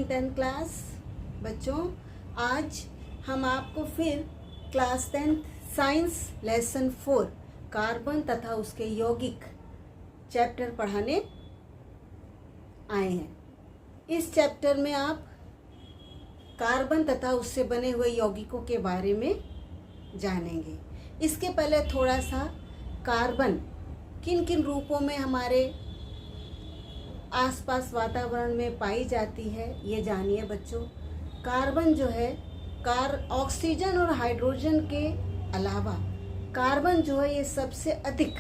Morning 10th class बच्चों। आज हम आपको फिर class 10th science lesson 4 carbon तथा उसके यौगिक चैप्टर पढ़ाने आए हैं। इस चैप्टर में आप कार्बन तथा उससे बने हुए यौगिकों के बारे में जानेंगे। इसके पहले थोड़ा सा कार्बन किन किन रूपों में हमारे आसपास वातावरण में पाई जाती है ये जानिए बच्चों। कार्बन जो है ऑक्सीजन और हाइड्रोजन के अलावा कार्बन जो है ये सबसे अधिक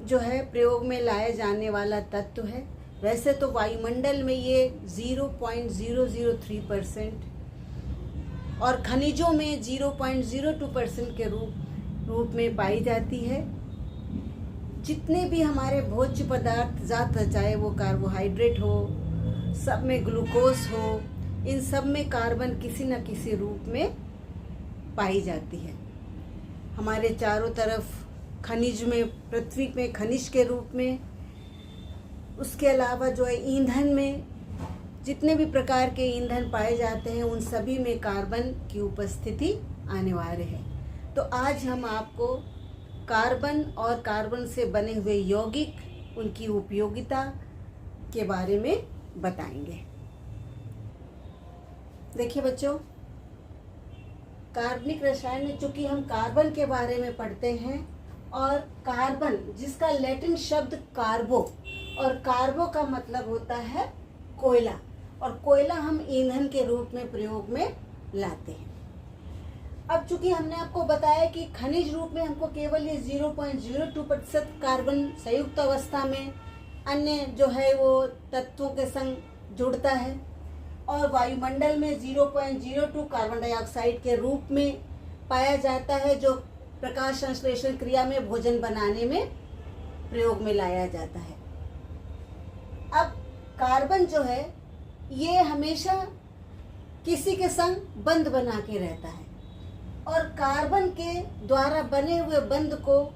जो है प्रयोग में लाया जाने वाला तत्व है। वैसे तो वायुमंडल में ये 0.003% और खनिजों में 0.02% के रूप में पाई जाती है। जितने भी हमारे भोज्य पदार्थ ज़ात चाहे वो कार्बोहाइड्रेट हो, सब में ग्लूकोज हो, इन सब में कार्बन किसी न किसी रूप में पाई जाती है। हमारे चारों तरफ खनिज में, पृथ्वी में खनिज के रूप में, उसके अलावा जो है ईंधन में जितने भी प्रकार के ईंधन पाए जाते हैं उन सभी में कार्बन की उपस्थिति अनिवार्य है। तो आज हम आपको कार्बन और कार्बन से बने हुए यौगिक, उनकी उपयोगिता के बारे में बताएंगे। देखिए बच्चों, कार्बनिक रसायन में चूंकि हम कार्बन के बारे में पढ़ते हैं और कार्बन जिसका लैटिन शब्द कार्बो, और कार्बो का मतलब होता है कोयला, और कोयला हम ईंधन के रूप में प्रयोग में लाते हैं। अब चूंकि हमने आपको बताया कि खनिज रूप में हमको केवल ये 0.02% कार्बन संयुक्त अवस्था में अन्य जो है वो तत्वों के संग जुड़ता है, और वायुमंडल में 0.02 कार्बन डाइऑक्साइड के रूप में पाया जाता है, जो प्रकाश संश्लेषण क्रिया में भोजन बनाने में प्रयोग में लाया जाता है। अब कार्बन जो है ये हमेशा किसी के संग बंध बना के रहता है, और कार्बन के द्वारा बने हुए बंध को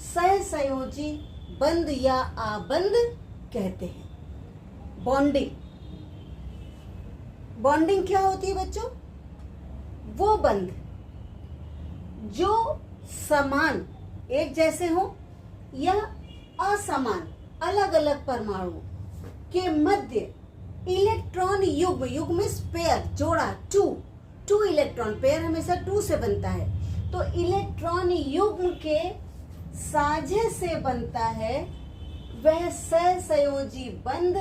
सहसंयोजी बंध या आबंध कहते हैं। बॉन्डिंग क्या होती है बच्चों? वो बंध जो समान एक जैसे हो या असमान अलग अलग परमाणु के मध्य इलेक्ट्रॉन युग्म में पेयर जोड़ा टू इलेक्ट्रॉन, पेयर हमेशा 2 से बनता है, तो इलेक्ट्रॉन युग्म के साझे से बनता है, वह सहसंयोजी बंध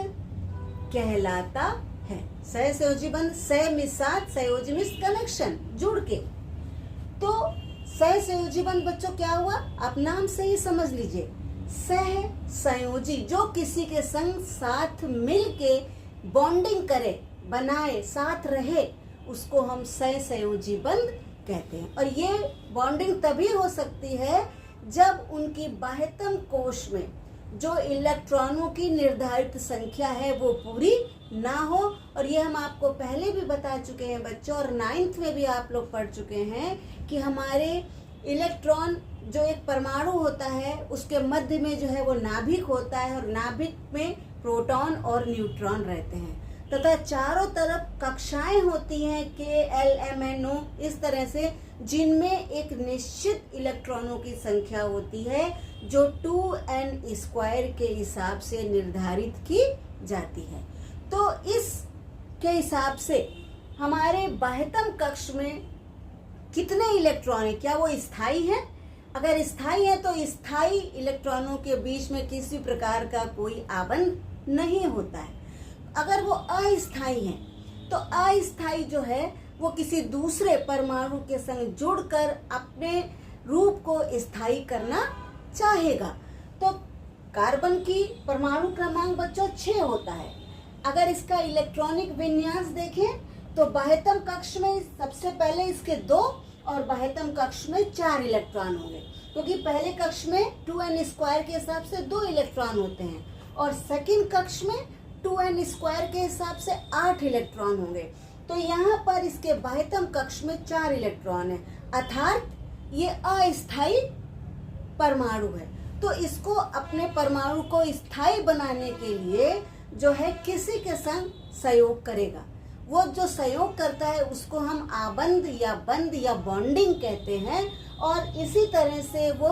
कहलाता है। सहसंयोजी बंध, सह में साथ, संयोजी में कनेक्शन, जुड़ के। तो सहसंयोजी बंध बच्चों क्या हुआ? आप नाम से ही समझ लीजिए, सहसंयोजी जो किसी के संग साथ मिल के बॉन्डिंग करे, बनाए, साथ रहे, उसको हम सहसंयोजी बंध कहते हैं। और ये बॉन्डिंग तभी हो सकती है जब उनकी बाह्यतम कोश में जो इलेक्ट्रॉनों की निर्धारित संख्या है वो पूरी ना हो। और ये हम आपको पहले भी बता चुके हैं बच्चों, और 9th में भी आप लोग पढ़ चुके हैं कि हमारे इलेक्ट्रॉन जो एक परमाणु होता है उसके मध्य में जो है वो नाभिक होता है, और नाभिक में प्रोटॉन और न्यूट्रॉन रहते हैं, तथा चारों तरफ कक्षाएं होती हैं K-L-M-N-O, इस तरह से, जिनमें एक निश्चित इलेक्ट्रॉनों की संख्या होती है जो 2n² के हिसाब से निर्धारित की जाती है। तो इस के हिसाब से हमारे बाह्यतम कक्ष में कितने इलेक्ट्रॉन है, क्या वो स्थायी है? अगर स्थायी है तो स्थायी इलेक्ट्रॉनों के बीच में किसी प्रकार का कोई आबंध नहीं होता है। अगर वो अस्थायी है तो अस्थायी जो है वो किसी दूसरे परमाणु के संग जुड़कर अपने रूप को स्थायी करना चाहेगा। तो कार्बन की परमाणु क्रमांक बच्चों 6 होता है। अगर इसका इलेक्ट्रॉनिक विन्यास देखें तो बाह्यतम कक्ष में सबसे पहले इसके 2 और बाह्यतम कक्ष में 4 इलेक्ट्रॉन होंगे, क्योंकि पहले कक्ष में 2n² के हिसाब से 2 इलेक्ट्रॉन होते हैं, और सेकंड कक्ष में 2n² के हिसाब से 8 इलेक्ट्रॉन होंगे। तो यहाँ पर इसके बाह्यतम कक्ष में 4 इलेक्ट्रॉन है, अर्थात ये अस्थायी परमाणु है। तो इसको अपने परमाणु को स्थायी बनाने के लिए जो है किसी के संग सहयोग करेगा। वो जो सहयोग करता है उसको हम आबंध या बंध या बॉन्डिंग कहते हैं। और इसी तरह से वो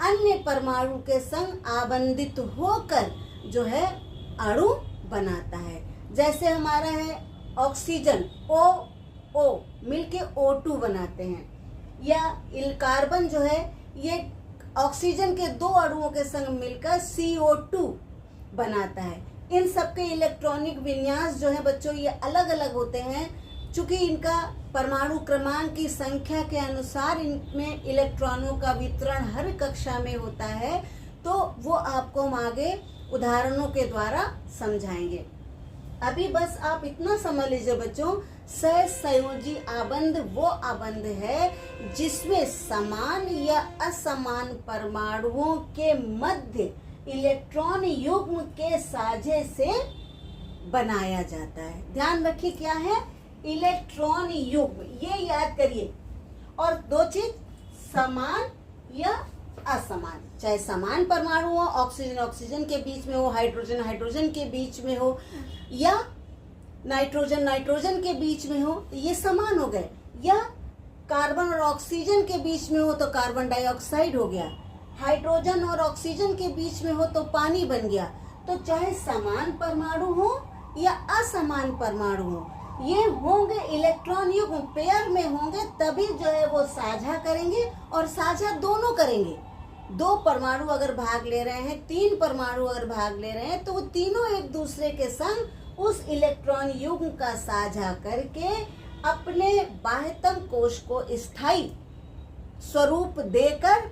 अन्य परमाणु के संग आबंधित होकर जो है अणु बनाता है। जैसे हमारा है ऑक्सीजन O मिलके O2 बनाते हैं, या कार्बन जो है ये ऑक्सीजन के 2 अणुओं के संग मिलकर CO2 बनाता है। इन सबके इलेक्ट्रॉनिक विन्यास जो है बच्चों ये अलग अलग होते हैं, चूंकि इनका परमाणु क्रमांक की संख्या के अनुसार इनमें इलेक्ट्रॉनों का वितरण हर कक्षा में होता है। तो वो आपको हम आगे उदाहरणों के द्वारा समझाएंगे। अभी बस आप इतना समझ लीजिए बच्चों, सहसंयोजी आबंध वो आबंध है जिसमें समान या असमान परमाणुओं के मध्य इलेक्ट्रॉन युग्म के साझे से बनाया जाता है। ध्यान रखिए क्या है, इलेक्ट्रॉन युग्म, ये याद करिए। और 2 चीज, समान या असमान, चाहे समान परमाणु हो, ऑक्सीजन ऑक्सीजन के बीच में हो, हाइड्रोजन हाइड्रोजन के बीच में हो, या नाइट्रोजन नाइट्रोजन के बीच में हो, ये समान हो गए। या कार्बन और ऑक्सीजन के बीच में हो तो कार्बन डाइऑक्साइड हो गया, हाइड्रोजन और ऑक्सीजन के बीच में हो तो पानी बन गया। तो चाहे समान परमाणु हो या असमान परमाणु हो, ये होंगे इलेक्ट्रॉन युग्म, पेयर में होंगे, तभी जो है वो साझा करेंगे। और साझा दोनों करेंगे। 2 परमाणु अगर भाग ले रहे हैं, 3 परमाणु अगर भाग ले रहे हैं, तो वो तीनों एक दूसरे के संग उस इलेक्ट्रॉन युग्म का साझा करके अपने बाह्यतम कोश को स्थायी स्वरूप देकर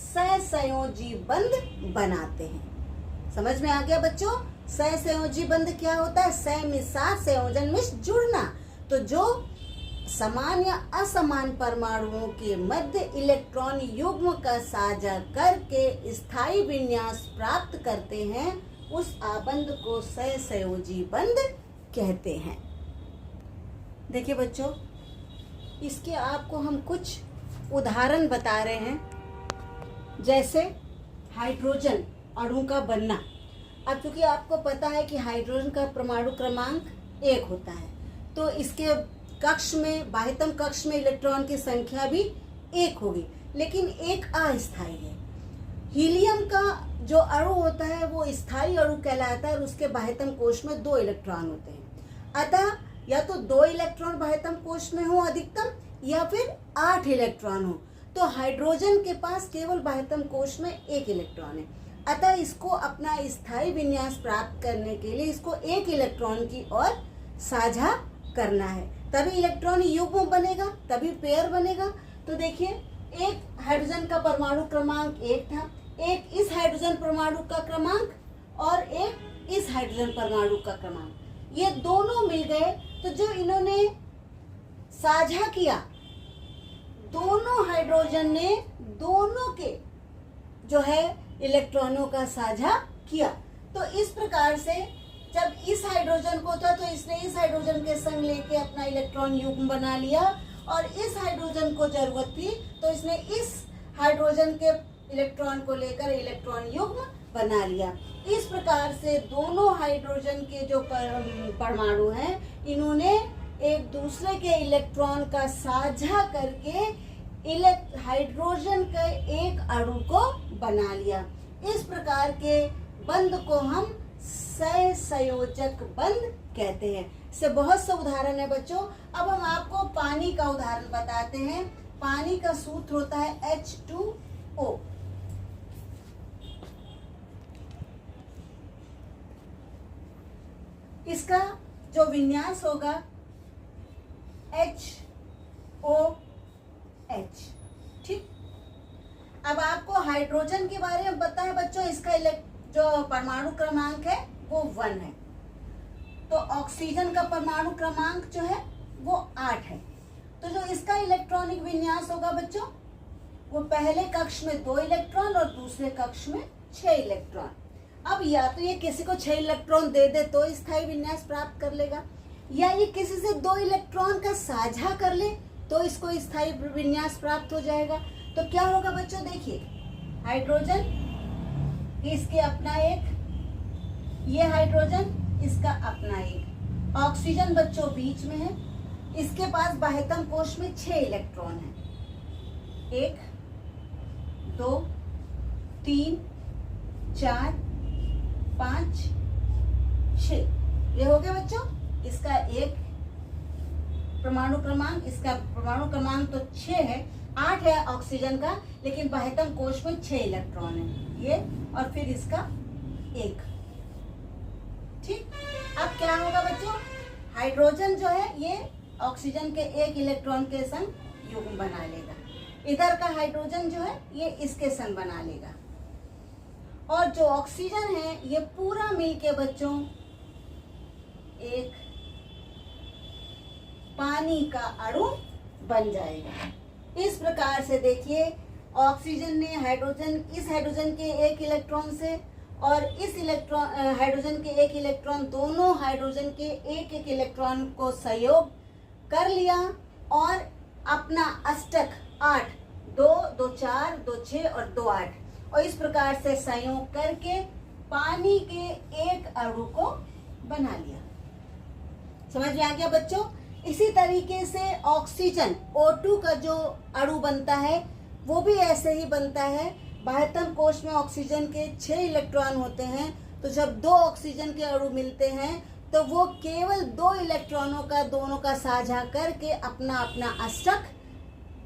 सहसंयोजी बंध बनाते हैं। समझ में आ गया बच्चों? सहसंयोजी बंध क्या होता है? सह में साथ, संयोजन में जुड़ना। तो जो समान या असमान परमाणुओं के मध्य इलेक्ट्रॉन युग्म का साझा करके स्थायी विन्यास प्राप्त करते हैं, उस आबंध को सहसंयोजी बंध कहते हैं। देखिए बच्चों, इसके आपको हम कुछ उदाहरण बता रहे हैं। जैसे हाइड्रोजन अणु का बनना। अब क्योंकि आपको पता है कि हाइड्रोजन का परमाणु क्रमांक 1 होता है, तो इसके कक्ष में, बाह्यतम कक्ष में इलेक्ट्रॉन की संख्या भी 1 होगी, लेकिन एक अस्थायी है। हीलियम का जो अणु होता है वो स्थायी अणु कहलाता है और उसके बाह्यतम कोश में 2 इलेक्ट्रॉन होते हैं। अतः या तो 2 इलेक्ट्रॉन बाह्यतम कोश में हो अधिकतम, या फिर 8 इलेक्ट्रॉन हो। तो हाइड्रोजन के पास केवल बाह्यतम कोश में 1 इलेक्ट्रॉन है। अतः इसको अपना स्थायी विन्यास प्राप्त करने के लिए इसको 1 इलेक्ट्रॉन की ओर साझा करना है, तभी इलेक्ट्रॉन युग्म बनेगा, तभी पेयर बनेगा। तो देखिए, एक हाइड्रोजन का परमाणु क्रमांक 1 था, एक इस हाइड्रोजन परमाणु का क्रमांक और एक इस हाइड्रोजन परमाणु का क्रमांक, ये दोनों मिल गए। तो जो इन्होंने साझा किया, दोनों हाइड्रोजन ने दोनों के जो है इलेक्ट्रॉनों का साझा किया। तो इस प्रकार से जब इस हाइड्रोजन को था तो इसने इस हाइड्रोजन के संग लेके अपना इलेक्ट्रॉन युग्म बना लिया, और इस हाइड्रोजन को जरूरत थी तो इसने इस हाइड्रोजन के इलेक्ट्रॉन को लेकर इलेक्ट्रॉन युग्म बना लिया। इस प्रकार से दोनों हाइड्रोजन के जो परमाणु हैं, इन्होंने एक दूसरे के इलेक्ट्रॉन का साझा करके हाइड्रोजन के एक अणु को बना लिया। इस प्रकार के बंध को हम सहसंयोजक बंध कहते हैं। इससे बहुत से उदाहरण है बच्चों। अब हम आपको पानी का उदाहरण बताते हैं। पानी का सूत्र होता है H2O। इसका जो विन्यास होगा HOH। ठीक। अब आपको हाइड्रोजन के बारे में पता है बच्चों, इसका जो परमाणु क्रमांक है वो 1 है। तो ऑक्सीजन का परमाणु क्रमांक जो है वो 8 है। तो जो इसका इलेक्ट्रॉनिक विन्यास होगा बच्चों, वो पहले कक्ष में 2 इलेक्ट्रॉन और दूसरे कक्ष में 6 इलेक्ट्रॉन। अब या तो ये किसी को 6 इलेक्ट्रॉन दे दे तो स्थायी विन्यास प्राप्त कर लेगा, या ये किसी से 2 इलेक्ट्रॉन का साझा कर ले तो इसको स्थायी विन्यास प्राप्त हो जाएगा। तो क्या होगा बच्चों, देखिए, हाइड्रोजन, इसके अपना एक, ये हाइड्रोजन, इसका अपना एक। ऑक्सीजन बच्चों बीच में है, इसके पास बाह्यतम कोश में 6 इलेक्ट्रॉन है। 1 2 3 4 5 6, ये हो गया बच्चों इसका एक परमाणु क्रमांक। इसका परमाणु क्रमांक तो 6 है, 8 है ऑक्सीजन का, लेकिन बाह्यतम कोश में 6 इलेक्ट्रॉन है ये, और फिर इसका 1। ठीक, अब क्या होगा बच्चों, हाइड्रोजन जो है ये ऑक्सीजन के 1 इलेक्ट्रॉन के संग युग्म बना लेगा। इधर का हाइड्रोजन जो है ये इसके संग बना लेगा, और जो ऑक्सीजन है ये पूरा मिलके बच्चों एक पानी का अणु बन जाएगा। इस प्रकार से देखिए, ऑक्सीजन ने इस हाइड्रोजन के 1 इलेक्ट्रॉन से और इस हाइड्रोजन के 1 इलेक्ट्रॉन, दोनों हाइड्रोजन के 1 इलेक्ट्रॉन को सहयोग कर लिया और अपना अष्टक 8, 2 2 4 2 6 और 2 8, और इस प्रकार से संयोग करके पानी के 1 अणु को बना लिया। समझ में आ गया बच्चों? इसी तरीके से ऑक्सीजन O2 का जो अणु बनता है वो भी ऐसे ही बनता है। बाह्यतम कोश में ऑक्सीजन के 6 इलेक्ट्रॉन होते हैं, तो जब 2 ऑक्सीजन के अणु मिलते हैं तो वो केवल 2 इलेक्ट्रॉनों का दोनों का साझा करके अपना अपना अष्टक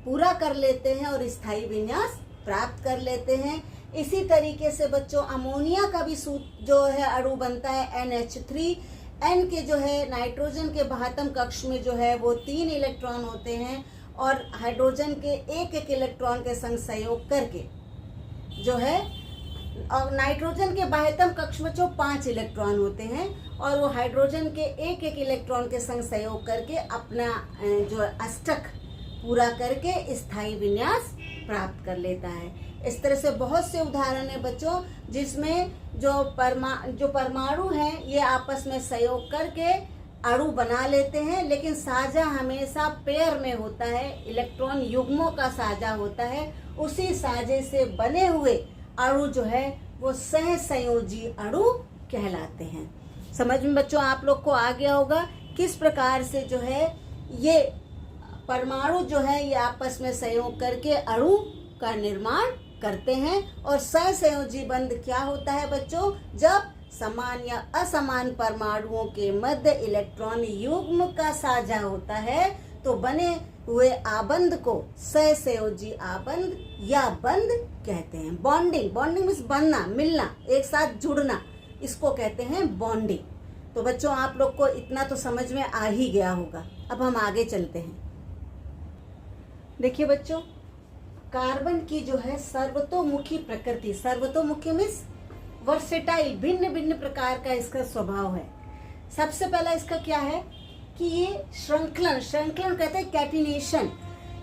पूरा कर लेते हैं और स्थायी विन्यास प्राप्त कर लेते हैं। इसी तरीके से बच्चों अमोनिया का भी जो है अणु बनता है NH3। N के जो है नाइट्रोजन के बाह्यतम कक्ष में जो है वो 3 इलेक्ट्रॉन होते हैं, और हाइड्रोजन के 1 इलेक्ट्रॉन के संग सहयोग करके जो है, और नाइट्रोजन के बाह्यतम कक्ष में जो 5 इलेक्ट्रॉन होते हैं, और वो हाइड्रोजन के 1 इलेक्ट्रॉन के संग सहयोग करके अपना जो अष्टक पूरा करके स्थायी विन्यास प्राप्त कर लेता है। इस तरह से बहुत से उदाहरण है बच्चों, जिसमें जो परमाणु हैं ये आपस में सहयोग करके अणु बना लेते हैं, लेकिन साझा हमेशा पेयर में होता है, इलेक्ट्रॉन युग्मों का साझा होता है। उसी साझे से बने हुए अणु जो है वो सहसंयोजी अणु कहलाते हैं। समझ में बच्चों आप लोग को आ गया होगा किस प्रकार से जो है ये परमाणु जो है ये आपस में सहयोग करके अणु का निर्माण करते हैं। और सहसंयोजी बंध क्या होता है बच्चों, जब समान या असमान परमाणुओं के मध्य इलेक्ट्रॉन युग्म का साझा होता है तो बने हुए आबंध को सहसंयोजी आबंध या बंध कहते हैं। बॉन्डिंग मीन्स बनना, मिलना, एक साथ जुड़ना, इसको कहते हैं बॉन्डिंग। तो बच्चों आप लोग को इतना तो समझ में आ ही गया होगा। अब हम आगे चलते हैं। देखिए बच्चों, कार्बन की जो है सर्वतोमुखी प्रकृति, सर्वतोमुखी मीन्स वर्सेटाइल, भिन्न भिन्न प्रकार का इसका स्वभाव है। सबसे पहला इसका क्या है कि ये श्रृंखलन कहते हैं कैटिनेशन,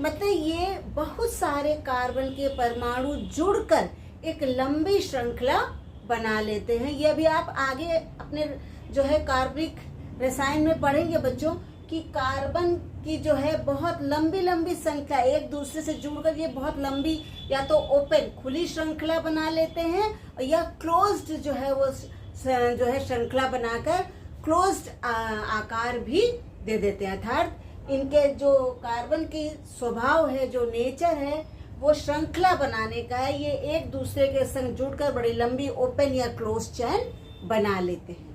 मतलब ये बहुत सारे कार्बन के परमाणु जुड़कर एक लंबी श्रृंखला बना लेते हैं। ये अभी आप आगे अपने जो है कार्बनिक रसायन में पढ़ेंगे बच्चों कि कार्बन की जो है बहुत लंबी लंबी संख्या एक दूसरे से जुड़कर ये बहुत लंबी, या तो ओपन खुली श्रृंखला बना लेते हैं, या क्लोज्ड जो है वो जो है श्रृंखला बनाकर क्लोज्ड आकार भी दे देते हैं। अर्थात इनके जो कार्बन की स्वभाव है, जो नेचर है, वो श्रृंखला बनाने का है। ये एक दूसरे के संग जुड़कर बड़ी लंबी ओपन या क्लोज चैन बना लेते हैं।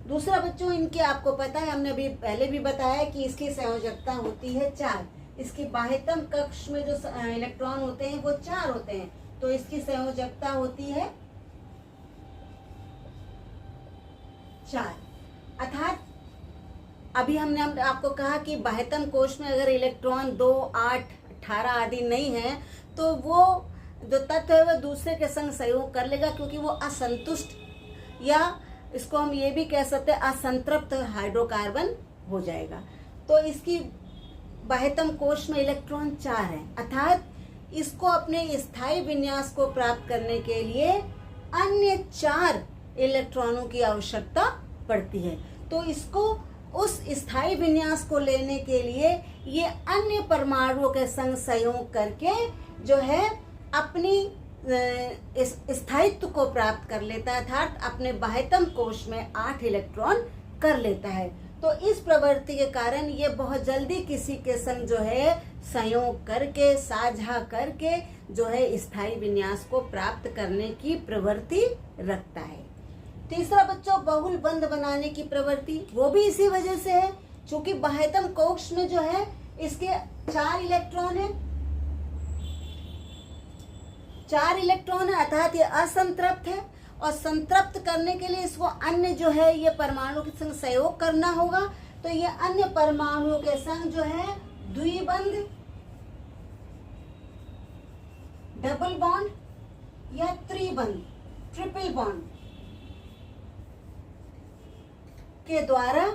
दूसरा बच्चों, इनके आपको पता है, हमने अभी पहले भी बताया कि इसकी संयोजकता होती है 4। इसके बाह्यतम कक्ष में जो इलेक्ट्रॉन होते हैं वो 4 होते हैं, तो इसकी संयोजकता होती है 4। अर्थात अभी हमने आपको कहा कि बाह्यतम कोश में अगर इलेक्ट्रॉन 2, 8, 18 आदि नहीं है तो वो जो तत्व है वो दूसरे के संग सहयोग कर लेगा, क्योंकि वो असंतुष्ट, या इसको हम ये भी कह सकते हैं असंतृप्त हाइड्रोकार्बन हो जाएगा। तो इसकी बाह्यतम कोश में इलेक्ट्रॉन 4 है, अर्थात इसको अपने स्थायी विन्यास को प्राप्त करने के लिए अन्य 4 इलेक्ट्रॉनों की आवश्यकता पड़ती है। तो इसको उस स्थायी विन्यास को लेने के लिए ये अन्य परमाणुओं के संग सहयोग करके जो है अपनी स्थायित्व को प्राप्त कर लेता है, अर्थात अपने बाह्यतम कोश में 8 इलेक्ट्रॉन कर लेता है। तो इस प्रवृत्ति के कारण ये बहुत जल्दी किसी के संग जो है संयोग करके, साझा करके जो है स्थायी विन्यास को प्राप्त करने की प्रवृत्ति रखता है। तीसरा बच्चों, बहुल बंध बनाने की प्रवृत्ति, वो भी इसी वजह से है क्योंकि बाह्यतम कोश में जो है इसके 4 इलेक्ट्रॉन है, 4 इलेक्ट्रॉन है, अर्थात ये असंतृप्त है और संतृप्त करने के लिए इसको अन्य जो है ये परमाणु के संग सहयोग करना होगा। तो ये अन्य परमाणुओं के संग जो है द्विबंध, डबल बॉन्ड या त्रिबंध, ट्रिपल बॉन्ड के द्वारा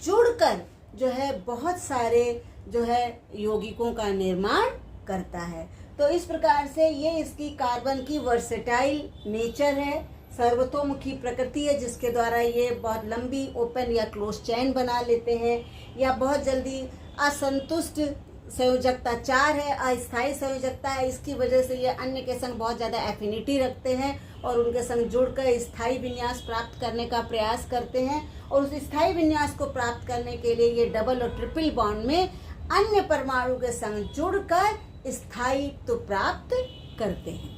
जुड़कर जो है बहुत सारे जो है यौगिकों का निर्माण करता है। तो इस प्रकार से ये इसकी कार्बन की वर्सेटाइल नेचर है, सर्वतोमुखी प्रकृति है, जिसके द्वारा ये बहुत लंबी ओपन या क्लोज चैन बना लेते हैं या बहुत जल्दी असंतुष्ट संयोजकता 4 है, अस्थायी संयोजकता है। इसकी वजह से ये अन्य के संग बहुत ज़्यादा एफिनिटी रखते हैं और उनके संग जुड़कर स्थायी विन्यास प्राप्त करने का प्रयास करते हैं और उस स्थायी विन्यास को प्राप्त करने के लिए ये डबल और ट्रिपल बॉन्ड में अन्य परमाणु के संग जुड़कर स्थायित्व प्राप्त करते हैं।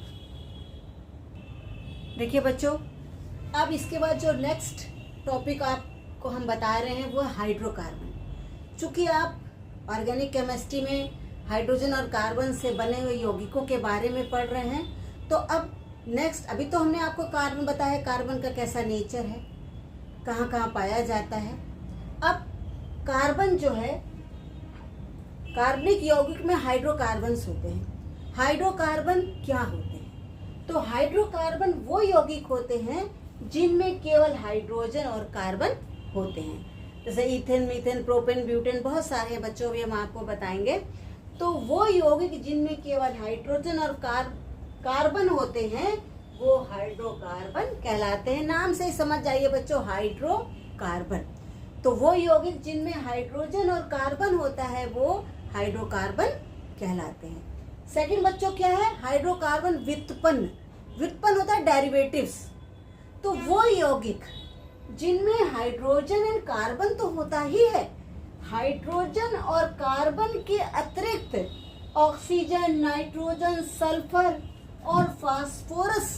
देखिए बच्चों, अब इसके बाद जो नेक्स्ट टॉपिक आपको हम बता रहे हैं वो हाइड्रोकार्बन। चूंकि आप ऑर्गेनिक केमिस्ट्री में हाइड्रोजन और कार्बन से बने हुए यौगिकों के बारे में पढ़ रहे हैं, तो अब नेक्स्ट, अभी तो हमने आपको कार्बन बताया, कार्बन का कैसा नेचर है, कहाँ कहाँ पाया जाता है। अब कार्बन जो है, कार्बनिक यौगिक में हाइड्रोकार्बन्स होते हैं। हाइड्रोकार्बन क्या होते हैं? तो हाइड्रोकार्बन वो यौगिक होते हैं जिनमें केवल हाइड्रोजन और कार्बन होते हैं। जैसे इथेन, मीथेन, प्रोपेन, ब्यूटेन, बहुत सारे हैं बच्चों, भी हम आपको बताएंगे। तो वो यौगिक जिनमें केवल हाइड्रोजन और कार्बन होते हैं वो हाइड्रोकार्बन कहलाते हैं। नाम से ही समझ जाइए बच्चों, हाइड्रोकार्बन। तो वो यौगिक जिनमें हाइड्रोजन और कार्बन होता है वो हाइड्रोकार्बन कहलाते हैं। सेकंड बच्चों क्या है? हाइड्रोकार्बन व्युत्पन्न। व्युत्पन्न होता है डेरिवेटिव्स। तो वो यौगिक जिनमें हाइड्रोजन एंड कार्बन तो होता ही है, हाइड्रोजन और कार्बन के अतिरिक्त ऑक्सीजन, नाइट्रोजन, सल्फर और फास्फोरस,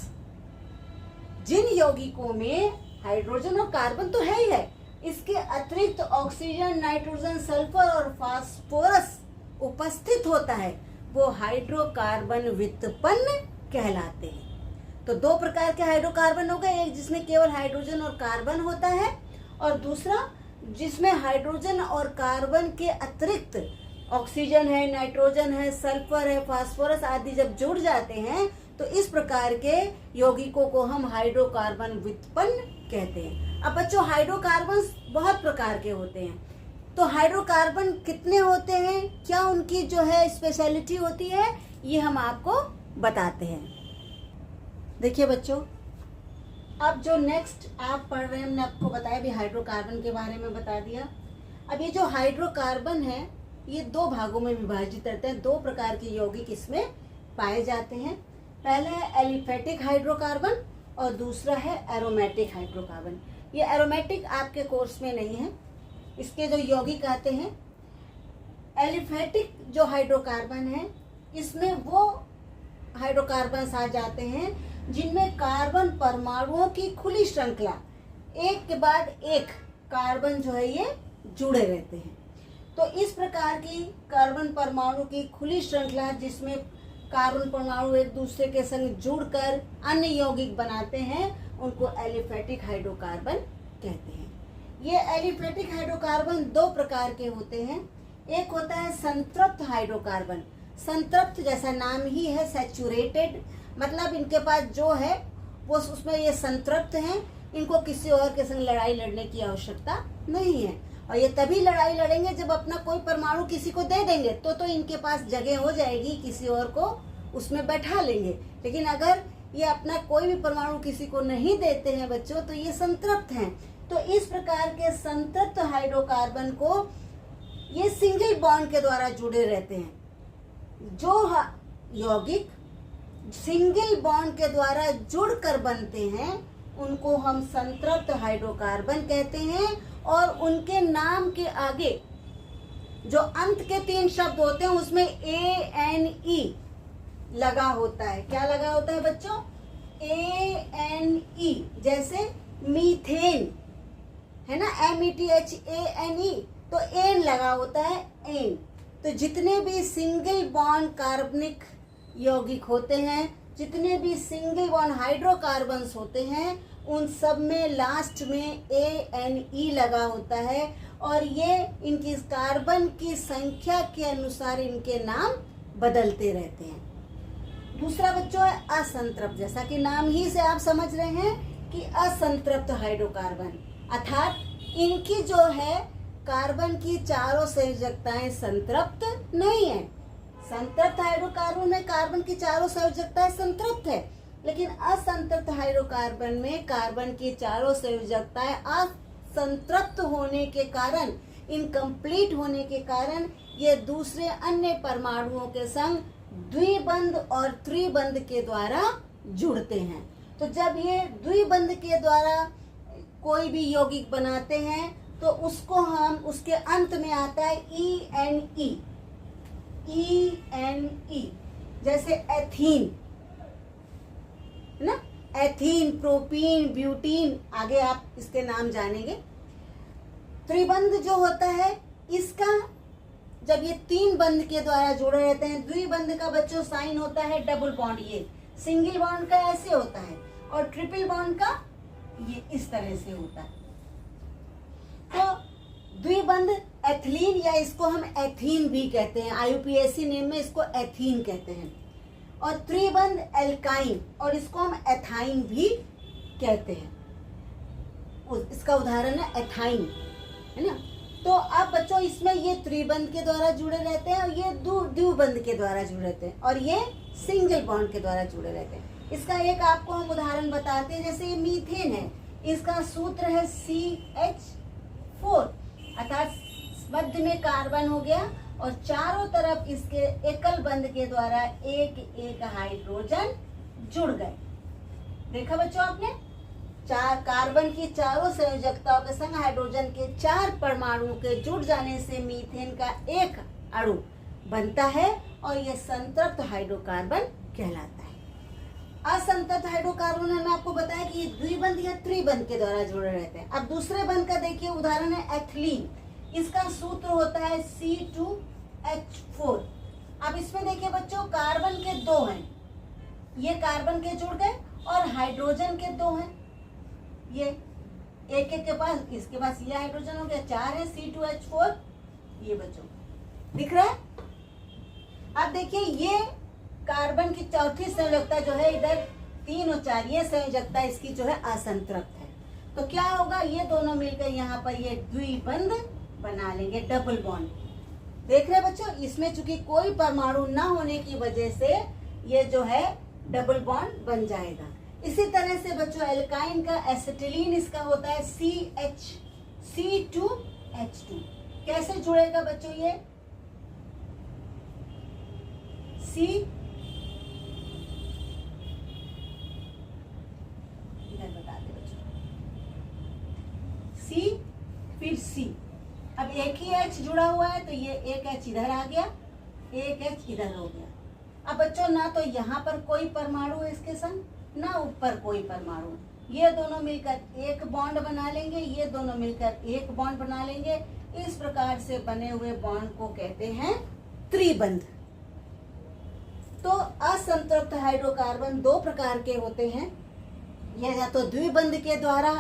जिन यौगिकों में हाइड्रोजन और कार्बन तो है ही है, इसके अतिरिक्त ऑक्सीजन, नाइट्रोजन, सल्फर और फास्फोरस उपस्थित होता है, वो हाइड्रोकार्बन व्युत्पन्न कहलाते हैं। तो 2 प्रकार के हाइड्रोकार्बन हो गए, एक जिसमें केवल हाइड्रोजन और कार्बन होता है और दूसरा जिसमें हाइड्रोजन और कार्बन के अतिरिक्त ऑक्सीजन है, नाइट्रोजन है, सल्फर है, फास्फोरस आदि जब जुड़ जाते हैं तो इस प्रकार के यौगिकों को हम हाइड्रोकार्बन व्युत्पन्न कहते हैं। अब बच्चों, हाइड्रोकार्बन बहुत प्रकार के होते हैं। तो हाइड्रोकार्बन कितने होते हैं, क्या उनकी जो है स्पेशलिटी होती है, ये हम आपको बताते हैं। देखिए बच्चों, अब जो नेक्स्ट आप पढ़ रहे हैं, हमने आपको बताया भी, हाइड्रोकार्बन के बारे में बता दिया। अब ये जो हाइड्रोकार्बन है ये 2 भागों में विभाजित रहते हैं। 2 प्रकार के यौगिक इसमें पाए जाते हैं। पहला है एलिफेटिक हाइड्रोकार्बन और दूसरा है एरोमेटिक हाइड्रोकार्बन। ये एरोमेटिक आपके कोर्स में नहीं है, इसके जो यौगिक आते हैं। एलिफेटिक जो हाइड्रोकार्बन है इसमें वो हाइड्रोकार्बन आ जाते हैं जिनमें कार्बन परमाणुओं की खुली श्रृंखला, एक के बाद एक कार्बन जो है ये जुड़े रहते हैं। तो इस प्रकार की कार्बन परमाणु की खुली श्रृंखला जिसमें कार्बन परमाणु एक दूसरे के संग जुड़कर अन्य यौगिक बनाते हैं, उनको एलिफेटिक हाइड्रोकार्बन कहते हैं। ये एलिफेटिक हाइड्रोकार्बन 2 प्रकार के होते हैं। एक होता है संतृप्त हाइड्रोकार्बन। संतृप्त जैसा नाम ही है, सैचुरेटेड, मतलब इनके पास जो है वो उसमें ये संतृप्त हैं, इनको किसी और के संग लड़ाई लड़ने की आवश्यकता नहीं है। और ये तभी लड़ाई लड़ेंगे जब अपना कोई परमाणु किसी को दे देंगे, तो इनके पास जगह हो जाएगी, किसी और को उसमें बैठा लेंगे। लेकिन अगर ये अपना कोई भी परमाणु किसी को नहीं देते हैं बच्चों, तो ये संतृप्त हैं। तो इस प्रकार के संतृप्त हाइड्रोकार्बन को ये सिंगल बॉन्ड के द्वारा जुड़े रहते हैं। जो यौगिक सिंगल बॉन्ड के द्वारा जुड़कर बनते हैं उनको हम संतृप्त हाइड्रोकार्बन कहते हैं, और उनके नाम के आगे जो अंत के 3 शब्द होते हैं उसमें ANE लगा होता है। क्या लगा होता है बच्चों? ANE। जैसे मीथेन है ना, METHANE, तो एन लगा होता है, एन। तो जितने भी सिंगल बॉन्ड कार्बनिक यौगिक होते हैं, जितने भी सिंगल बॉन्ड हाइड्रोकार्बन्स होते हैं, उन सब में लास्ट में ANE लगा होता है और ये इनकी कार्बन की संख्या के अनुसार इनके नाम बदलते रहते हैं। दूसरा बच्चों है असंतृप्त। जैसा कि नाम ही से आप समझ रहे हैं कि असंतृप्त हाइड्रोकार्बन, अर्थात इनकी जो है कार्बन की चारों संयोजकताएं संतृप्त नहीं है। संतृप्त हाइड्रोकार्बन में कार्बन की चारों संयोजकताएं संतृप्त है, लेकिन असंतृप्त हाइड्रोकार्बन में कार्बन की चारों संयोजकताएं असंतृप्त होने के कारण, इनकम्प्लीट होने के कारण ये दूसरे अन्य परमाणुओं के संग द्विबंध और त्रिबंध के द्वारा जुड़ते हैं। तो जब ये द्विबंध के द्वारा कोई भी यौगिक बनाते हैं तो उसको हम, उसके अंत में आता है ENE। जैसे एथीन है ना, एथीन, प्रोपीन, ब्यूटीन, आगे आप इसके नाम जानेंगे। त्रिबंध जो होता है इसका, जब ये 3 बंध के द्वारा जुड़े रहते हैं, द्विबंध का बच्चों साइन होता है डबल बॉन्ड, ये सिंगल बॉन्ड का ऐसे होता है और ट्रिपल बॉन्ड का ये इस तरह से होता है। तो द्विबंध एथिलीन, या इसको हम एथीन भी कहते हैं, IUPAC नेम में इसको एथीन कहते हैं। और त्रिबंध एल्काइन, और इसको हम एथाइन भी कहते हैं। इसका उदाहरण है एथाइन, है ना। तो अब बच्चों इसमें ये त्रिबंध के द्वारा जुड़े रहते हैं और ये द्विबंध के द्वारा जुड़े रहते हैं और ये सिंगल बॉन्ड के द्वारा जुड़े रहते हैं। इसका एक आपको हम उदाहरण बताते हैं। जैसे ये मीथेन है, इसका सूत्र है CH4, अर्थात मध्य में कार्बन हो गया और चारों तरफ इसके एकल बंध के द्वारा एक एक हाइड्रोजन जुड़ गए। देखा बच्चों आपने, 4 कार्बन की चारों संयोजकताओं के संग हाइड्रोजन के 4 परमाणु के जुड़ जाने से मीथेन का एक अणु बनता है और यह संतृप्त हाइड्रोकार्बन कहलाता है। असंतृप्त हाइड्रोकार्बन मैंने आपको बताया कि ये द्विबंध या त्रिबंध के द्वारा जुड़े रहते हैं। अब दूसरे बंध का देखिए, उदाहरण है एथिलीन। इसका सूत्र होता है C2H4। अब इसमें देखिए बच्चों, कार्बन के 2 हैं, ये कार्बन के जुड़ गए और हाइड्रोजन के 2 हैं, ये एक के पास, इसके पास ये हाइड्रोजन हो गया, 4 है C2H4, ये बच्चों दिख रहा है। अब देखिए ये कार्बन की चौथी संयोजकता जो है, इधर 3 और 4, ये संयोजकता इसकी जो है असंतृप्त है। तो क्या होगा, ये दोनों मिलकर यहाँ पर ये द्विबंध बना लेंगे, डबल बॉन्ड। देख रहे हैं बच्चों, इसमें चूंकि कोई परमाणु ना होने की वजह से ये जो है डबल बॉन्ड बन जाएगा। इसी तरह से बच्चों एल्काइन का एसिटिलीन, इसका होता है C2H2। कैसे जुड़ेगा बच्चों ये C, बताते बच्चों, C फिर C। अब एक ही H जुड़ा हुआ है तो ये एक H इधर आ गया, एक H इधर हो गया। अब बच्चों ना तो यहाँ पर कोई परमाणु है इसके संग, ना ऊपर कोई परमाणु, ये दोनों मिलकर एक बॉन्ड बना लेंगे, ये दोनों मिलकर एक बॉन्ड बना लेंगे। इस प्रकार से बने हुए बॉन्ड को कहते हैं त्रिबंध। तो असंतृप्त हाइड्रोकार्बन 2 प्रकार के होते हैं, यह या तो द्विबंध के द्वारा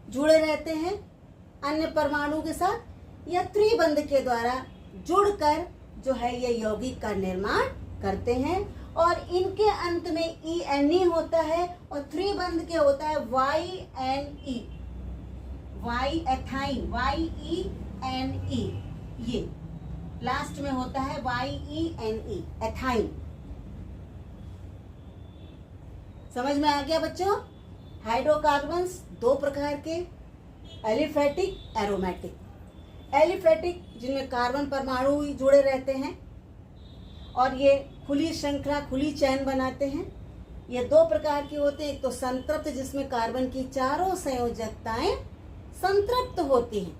जुड़े रहते हैं अन्य परमाणु के साथ, या त्रिबंध के द्वारा जुड़कर जो है ये यौगिक का निर्माण करते हैं। और इनके अंत में ENE होता है और त्रिबंध के होता है YNE, एथाइन, YENE, ये लास्ट में होता है YENE, एथाइन। समझ में आ गया बच्चों। हाइड्रोकार्बन्स 2 प्रकार के, एलिफेटिक, एरोमेटिक। एलिफेटिक जिनमें कार्बन परमाणु ही जुड़े रहते हैं और ये खुली श्रृंखला, खुली चैन बनाते हैं। ये 2 प्रकार के होते हैं, एक तो संतृप्त जिसमें कार्बन की चारों संयोजकताएं संतृप्त होती हैं,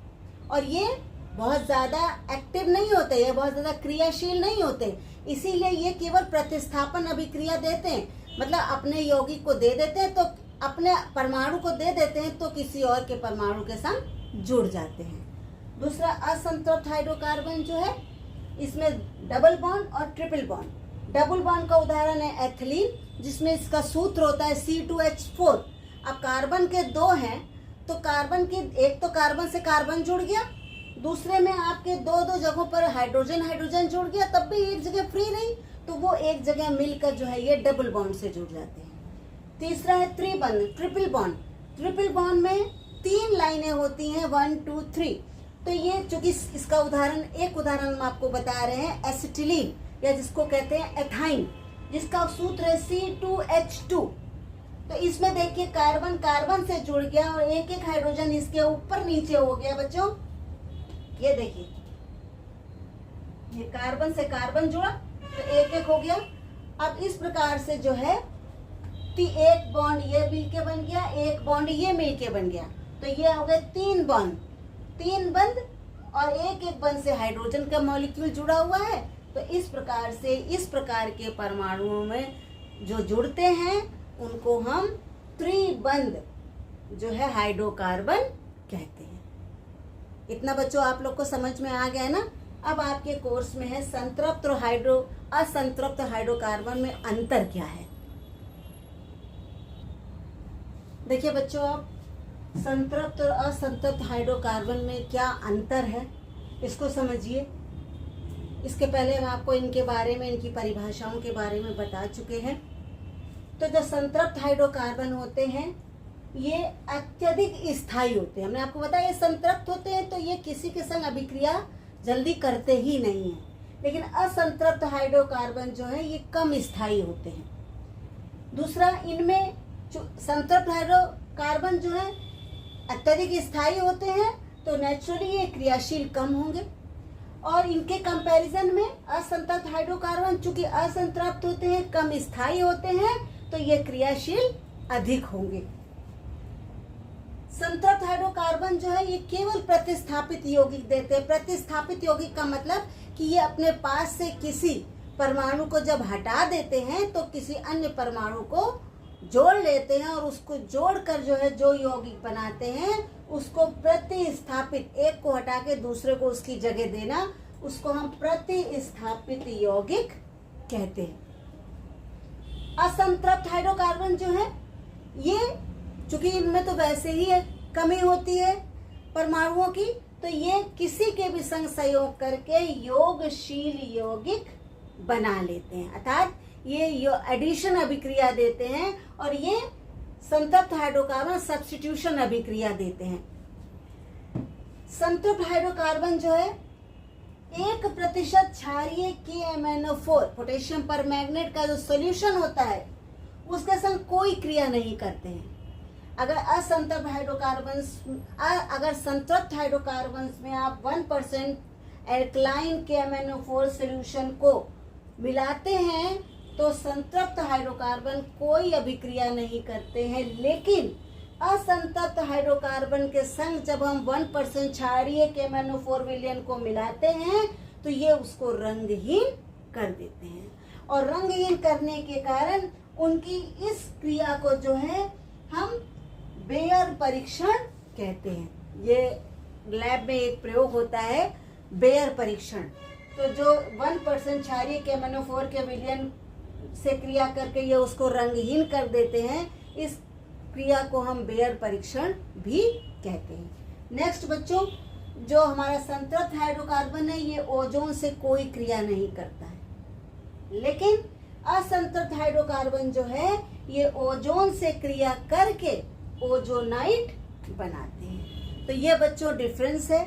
और ये बहुत ज्यादा एक्टिव नहीं होते, ये बहुत ज्यादा क्रियाशील नहीं होते, इसीलिए ये केवल प्रतिस्थापन अभिक्रिया देते हैं, मतलब अपने यौगिक को दे देते हैं, तो अपने परमाणु को दे देते हैं तो किसी और के परमाणु के संग जुड़ जाते हैं। दूसरा असंतृप्त हाइड्रोकार्बन जो है, इसमें डबल बॉन्ड और ट्रिपल बॉन्ड। डबल बॉन्ड का उदाहरण है एथिलीन, जिसमें इसका सूत्र होता है C2H4। अब कार्बन के दो हैं, तो कार्बन के एक तो कार्बन से कार्बन जुड़ गया, दूसरे में आपके दो दो जगहों पर हाइड्रोजन हाइड्रोजन जुड़ गया, तब भी एक जगह फ्री रही, तो वो एक जगह मिलकर जो है ये डबल बॉन्ड से जुड़ जाते हैं। तीसरा है त्रिबंध, ट्रिपल बॉन्ड। ट्रिपल बॉन्ड में 3 लाइनें होती हैं, 1 2 3। तो ये चूंकि इसका उदाहरण, एक उदाहरण हम आपको बता रहे हैं एसिटिलीन, या जिसको कहते हैं एथाइन, जिसका सूत्र है C2H2। तो इसमें देखिए कार्बन कार्बन से जुड़ गया और एक एक हाइड्रोजन इसके ऊपर नीचे हो गया बच्चों। ये देखिए, ये कार्बन से कार्बन जुड़ा तो एक एक हो गया। अब इस प्रकार से जो है एक बॉन्ड ये मिलके बन गया, एक बॉन्ड ये मिलके बन गया, तो ये हो गए 3 बॉन्ड, 3 बंध, और एक एक बंध से हाइड्रोजन का मॉलिक्यूल जुड़ा हुआ है। तो इस प्रकार से इस प्रकार के परमाणुओं में जो जुड़ते हैं उनको हम त्रिबंध जो है हाइड्रोकार्बन कहते हैं। इतना बच्चों आप लोग को समझ में आ गया ना। अब आपके कोर्स में है संतृप्त और असंतृप्त हाइड्रोकार्बन में अंतर क्या है। देखिए बच्चों, आप संतृप्त और असंतृप्त हाइड्रोकार्बन में क्या अंतर है इसको समझिए। इसके पहले हम आपको इनके बारे में, इनकी परिभाषाओं के बारे में बता चुके हैं। तो जो संतृप्त हाइड्रोकार्बन होते हैं ये अत्यधिक स्थायी होते हैं। हमने आपको बताया ये संतृप्त होते हैं तो ये किसी के संग अभिक्रिया जल्दी करते ही नहीं है, लेकिन असंतृप्त हाइड्रोकार्बन जो है ये कम स्थायी होते हैं। दूसरा, इनमें संतृप्त हाइड्रोकार्बन जो है अत्यधिक स्थायी होते हैं तो नेचुरली ये क्रियाशील कम होंगे, और इनके कंपैरिजन में असंतृप्त हाइड्रोकार्बन चूंकि असंतृप्त होते हैं, कम स्थायी होते हैं, तो ये क्रियाशील अधिक होंगे। संतृप्त हाइड्रोकार्बन जो है ये केवल प्रतिस्थापित यौगिक देते हैं। प्रतिस्थापित यौगिक का मतलब कि ये अपने पास से किसी परमाणु को जब हटा देते हैं तो किसी अन्य परमाणु को जोड़ लेते हैं, और उसको जोड़कर जो है जो यौगिक बनाते हैं उसको प्रतिस्थापित, एक को हटा के दूसरे को उसकी जगह देना, उसको हम प्रतिस्थापित यौगिक कहते हैं। असंतृप्त हाइड्रोकार्बन जो है ये चूंकि इनमें तो वैसे ही कमी होती है परमाणुओं की, तो ये किसी के भी संग सहयोग करके योगशील यौगिक बना लेते हैं, अर्थात ये एडिशन अभिक्रिया देते हैं, और ये संतृप्त हाइड्रोकार्बन सब्स्टिट्यूशन अभिक्रिया देते हैं। संतृप्त हाइड्रोकार्बन जो है 1% क्षारीय KMnO4 पोटेशियम परमैंगनेट का जो सॉल्यूशन होता है उसके संग कोई क्रिया नहीं करते हैं। अगर संतृप्त हाइड्रोकार्बन में आप 1% एल्कलाइन KMnO4 सॉल्यूशन को मिलाते हैं तो संतृप्त हाइड्रोकार्बन कोई अभिक्रिया नहीं करते हैं, लेकिन असंतृप्त हाइड्रोकार्बन के संग जब हम 1% क्षारीय KMnO4 विलयन को मिलाते हैं तो ये उसको रंगहीन कर देते हैं, और रंगहीन करने के कारण उनकी इस क्रिया को जो है हम बेयर परीक्षण कहते हैं। ये लैब में एक प्रयोग होता है बेयर परीक्षण। तो जो 1% क्षारीय KMnO4 के विलयन से क्रिया करके ये उसको रंगहीन कर देते हैं, इस क्रिया को हम बेयर परीक्षण भी कहते हैं। नेक्स्ट बच्चों, जो हमारा संतृप्त हाइड्रोकार्बन है ये ओजोन से कोई क्रिया नहीं करता है, लेकिन असंतृप्त हाइड्रोकार्बन जो है ये ओजोन से क्रिया करके ओजोनाइट बनाते हैं। तो ये बच्चों डिफरेंस है।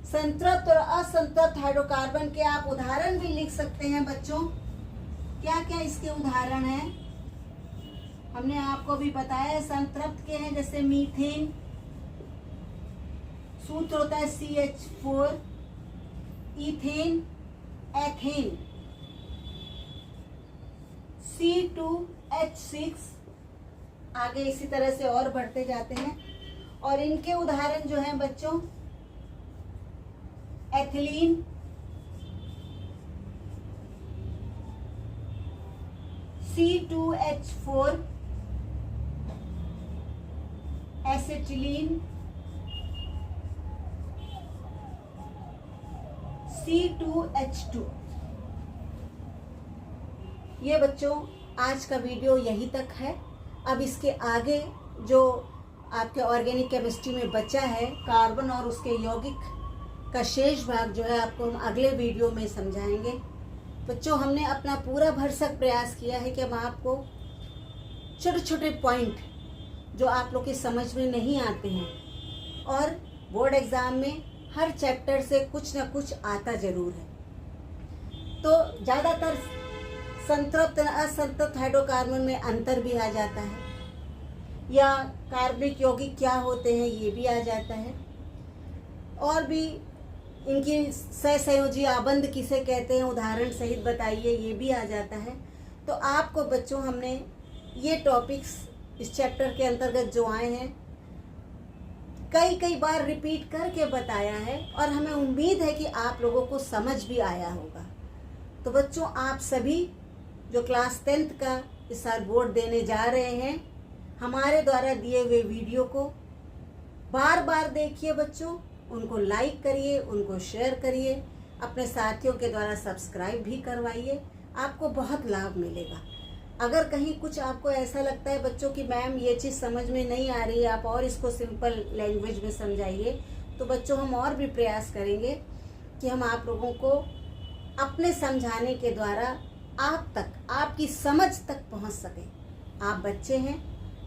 संतृप्त और असंतृप्त हाइड्रोकार्बन के आप उदाहरण भी लिख सकते हैं बच्चों। क्या क्या इसके उदाहरण हैं हमने आपको भी बताया। संतृप्त के हैं जैसे मीथेन, सूत्र होता है CH4, इथेन, एथेन, C2H6, आगे इसी तरह से और बढ़ते जाते हैं। और इनके उदाहरण जो हैं बच्चों एथिलीन, C2H4, एसिटिलीन, C2H2। ये बच्चों आज का वीडियो यहीं तक है। अब इसके आगे जो आपके ऑर्गेनिक केमिस्ट्री में बचा है, कार्बन और उसके यौगिक का शेष भाग जो है आपको हम अगले वीडियो में समझाएंगे। बच्चों, हमने अपना पूरा भरसक प्रयास किया है कि हम आपको छोटे छोटे पॉइंट जो आप लोग की समझ में नहीं आते हैं, और बोर्ड एग्जाम में हर चैप्टर से कुछ ना कुछ आता जरूर है, तो ज़्यादातर संतृप्त असंतृप्त हाइड्रोकार्बन में अंतर भी आ जाता है, या कार्बनिक यौगिक क्या होते हैं ये भी आ जाता है, और भी इनकी सहसंयोजी आबंध किसे कहते हैं उदाहरण सहित बताइए, ये भी आ जाता है। तो आपको बच्चों हमने ये टॉपिक्स इस चैप्टर के अंतर्गत जो आए हैं कई बार रिपीट करके बताया है, और हमें उम्मीद है कि आप लोगों को समझ भी आया होगा। तो बच्चों, आप सभी जो क्लास 10th का इस साल बोर्ड देने जा रहे हैं, हमारे द्वारा दिए हुए वीडियो को बार बार देखिए बच्चों, उनको लाइक करिए, उनको शेयर करिए, अपने साथियों के द्वारा सब्सक्राइब भी करवाइए, आपको बहुत लाभ मिलेगा। अगर कहीं कुछ आपको ऐसा लगता है बच्चों कि मैम ये चीज़ समझ में नहीं आ रही है, आप और इसको सिंपल लैंग्वेज में समझाइए, तो बच्चों हम और भी प्रयास करेंगे कि हम आप लोगों को अपने समझाने के द्वारा आप तक, आपकी समझ तक पहुंच सके। आप बच्चे हैं,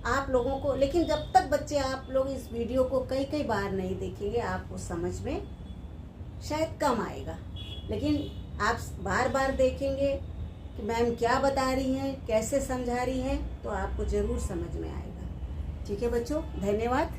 आप लोगों को, लेकिन जब तक बच्चे आप लोग इस वीडियो को कई बार नहीं देखेंगे, आपको समझ में शायद कम आएगा, लेकिन आप बार बार देखेंगे कि मैम क्या बता रही हैं, कैसे समझा रही हैं, तो आपको ज़रूर समझ में आएगा। ठीक है बच्चों, धन्यवाद।